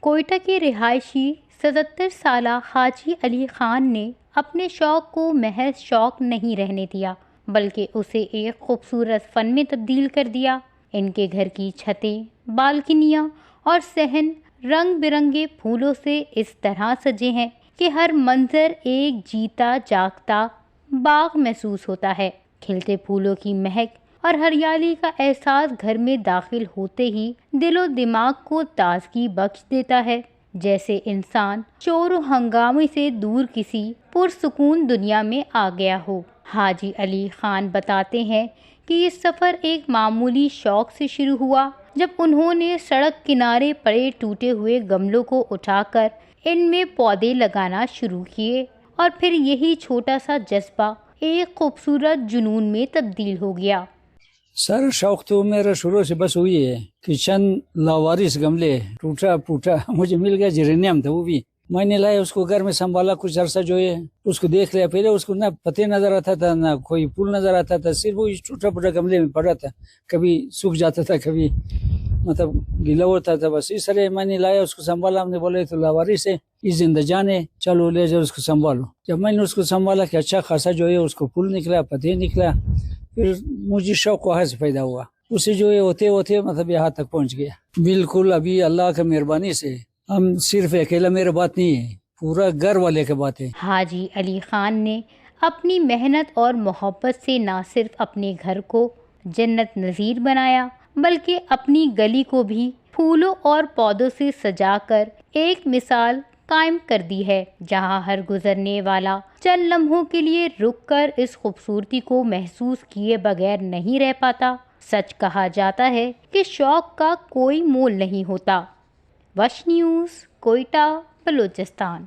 کوئٹہ کے رہائشی 77 سالہ حاجی علی خان نے اپنے شوق کو محض شوق نہیں رہنے دیا بلکہ اسے ایک خوبصورت فن میں تبدیل کر دیا۔ ان کے گھر کی چھتیں، بالکنیاں اور صحن رنگ برنگے پھولوں سے اس طرح سجے ہیں کہ ہر منظر ایک جیتا جاگتا باغ محسوس ہوتا ہے۔ کھلتے پھولوں کی مہک اور ہریالی کا احساس گھر میں داخل ہوتے ہی دل و دماغ کو تازگی بخش دیتا ہے، جیسے انسان شور و ہنگامے سے دور کسی پرسکون دنیا میں آ گیا ہو۔ حاجی علی خان بتاتے ہیں کہ یہ سفر ایک معمولی شوق سے شروع ہوا جب انہوں نے سڑک کنارے پڑے ٹوٹے ہوئے گملوں کو اٹھا کر ان میں پودے لگانا شروع کیے، اور پھر یہی چھوٹا سا جذبہ ایک خوبصورت جنون میں تبدیل ہو گیا۔ سر شوق تو میرا شروع سے بس وہی ہے کہ چند لاوارث گملے ٹوٹا پھوٹا مجھے مل گیا، جرینیم تھا وہ بھی میں نے لایا، اس کو گھر میں سنبھالا کچھ عرصہ جو ہے، اس کو دیکھ لیا۔ پہلے اس کو نہ پتے نظر آتا تھا نہ کوئی پھول نظر آتا تھا، صرف وہ ٹوٹا پھوٹا گملے میں پڑا تھا، کبھی سوکھ جاتا تھا کبھی مطلب گیلا ہوتا تھا۔ بس اس طرح میں نے لایا، اس کو سنبھالا، ہم نے بولے تو لاوارث ہے، یہ زندہ جان ہے، چلو لے جاؤ اس کو سنبھالو۔ جب میں نے اس کو سنبھالا کہ اچھا خاصا جو ہے اس کو پھول نکلا، پتے نکلا، پھر مجھے شوق وہاں سے پیدا ہوا، اسے جو ہے ہوتے ہوتے مطلب یہاں تک پہنچ گیا۔ بالکل ابھی اللہ کی مہربانی سے ہم صرف اکیلا میرا بات نہیں ہے، پورا گھر والے کی بات ہے۔ حاجی علی خان نے اپنی محنت اور محبت سے نہ صرف اپنے گھر کو جنت نظیر بنایا بلکہ اپنی گلی کو بھی پھولوں اور پودوں سے سجا کر ایک مثال قائم کر دی ہے، جہاں ہر گزرنے والا چند لمحوں کے لیے رک کر اس خوبصورتی کو محسوس کیے بغیر نہیں رہ پاتا۔ سچ کہا جاتا ہے کہ شوق کا کوئی مول نہیں ہوتا۔ وش نیوز، کوئٹہ، بلوچستان۔